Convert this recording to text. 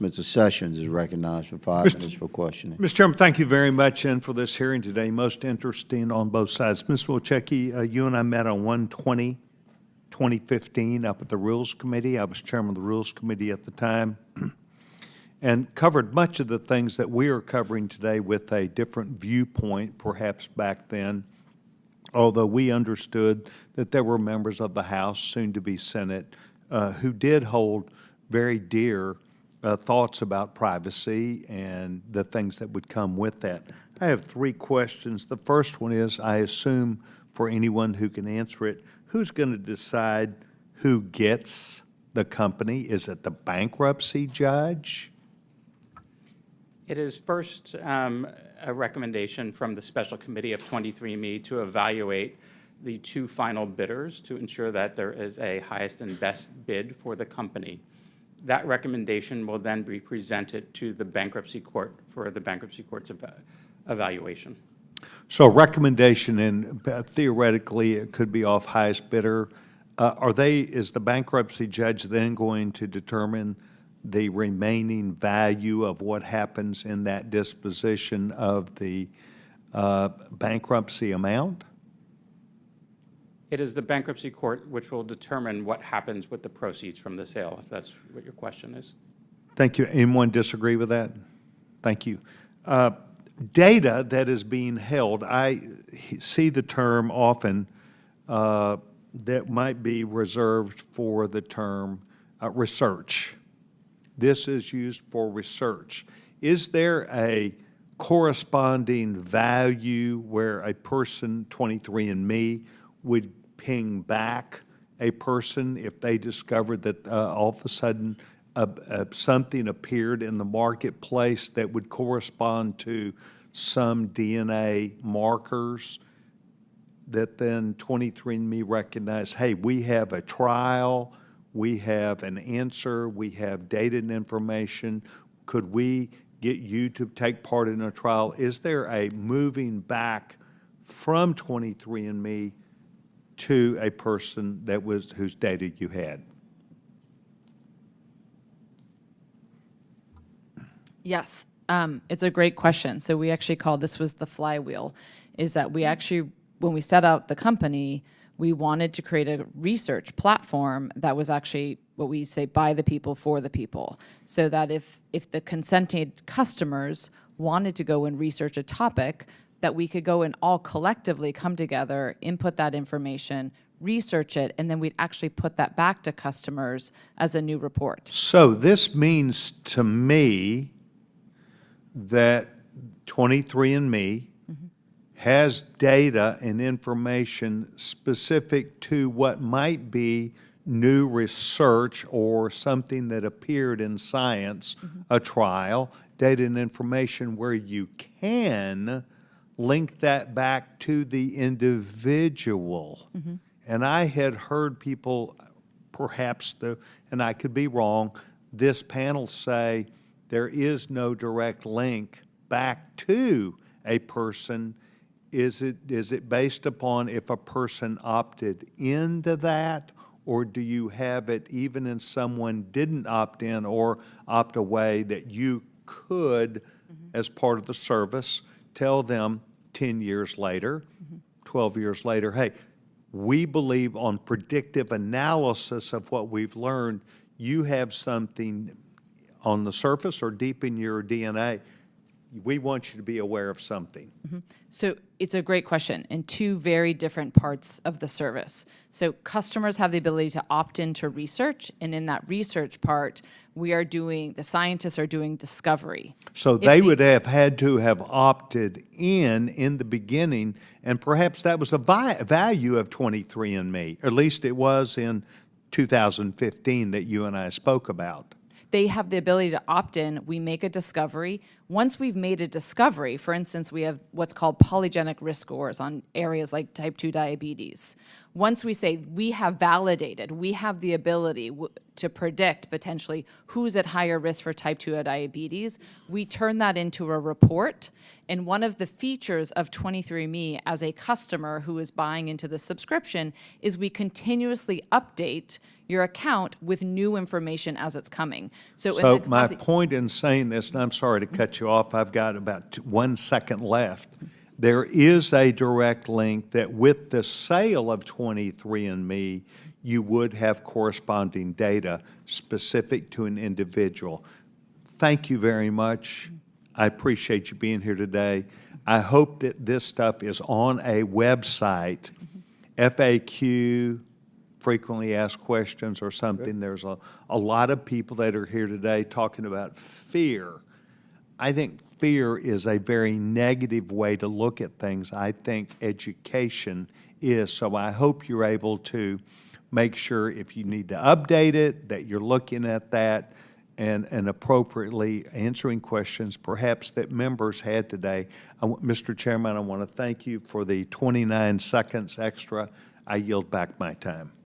Mr. Sessions is recognized for 5 minutes for questioning. Mr. Chairman, thank you very much and for this hearing today. Most interesting on both sides. Ms. Wilczewski, you and I met on 1/20/2015 up at the Rules Committee. I was chairman of the Rules Committee at the time and covered much of the things that we are covering today with a different viewpoint, perhaps back then, although we understood that there were members of the House, soon to be Senate, who did hold very dear thoughts about privacy and the things that would come with that. I have 3 questions. The first one is, I assume for anyone who can answer it, who's going to decide who gets the company? Is it the bankruptcy judge? It is first a recommendation from the special committee of 23andMe to evaluate the 2 final bidders to ensure that there is a highest and best bid for the company. That recommendation will then be presented to the bankruptcy court for the bankruptcy court's evaluation. So recommendation, and theoretically it could be off highest bidder. Is the bankruptcy judge then going to determine the remaining value of what happens in that disposition of the bankruptcy amount? It is the bankruptcy court which will determine what happens with the proceeds from the sale, if that's what your question is. Thank you. Anyone disagree with that? Thank you. Data that is being held, I see the term often that might be reserved for the term research. This is used for research. Is there a corresponding value where a person, 23andMe, would ping back a person if they discovered that all of a sudden something appeared in the marketplace that would correspond to some DNA markers that then 23andMe recognized, hey, we have a trial, we have an answer, we have data and information, could we get you to take part in a trial? Is there a moving back from 23andMe to a person that was whose data you had? Yes, it's a great question. So we actually called this was the flywheel, is that we actually, when we set out the company, we wanted to create a research platform that was actually what we say by the people for the people. So that if the consented customers wanted to go and research a topic, that we could go and all collectively come together, input that information, research it, and then we'd actually put that back to customers as a new report. So this means to me that 23andMe has data and information specific to what might be new research or something that appeared in Science, a trial, data and information where you can link that back to the individual. And I had heard people, perhaps, and I could be wrong, this panel say there is no direct link back to a person. Is it based upon if a person opted into that, or do you have it even if someone didn't opt in or opt away that you could, as part of the service, tell them 10 years later, 12 years later, hey, we believe on predictive analysis of what we've learned, you have something on the surface or deep in your DNA. We want you to be aware of something. So it's a great question, and 2 very different parts of the service. So customers have the ability to opt into research, and in that research part, the scientists are doing discovery. So they would have had to have opted in the beginning, and perhaps that was a value of 23andMe, or at least it was in 2015 that you and I spoke about. They have the ability to opt in. We make a discovery. Once we've made a discovery, for instance, we have what's called polygenic risk scores on areas like type 2 diabetes. once we say we have validated, we have the ability to predict potentially who's at higher risk for type 2 diabetes, we turn that into a report. And one of the features of 23andMe as a customer who is buying into the subscription is we continuously update your account with new information as it's coming. So, So my point in saying this, and I'm sorry to cut you off, I've got about 1 second left. There is a direct link that with the sale of 23andMe, you would have corresponding data specific to an individual. Thank you very much. I appreciate you being here today. I hope that this stuff is on a website, FAQ, frequently asked questions or something. There's a lot of people that are here today talking about fear. I think fear is a very negative way to look at things. I think education is. So I hope you're able to make sure if you need to update it, that you're looking at that and appropriately answering questions perhaps that members had today. Mr. Chairman, I want to thank you for the 29 seconds extra. I yield back my time.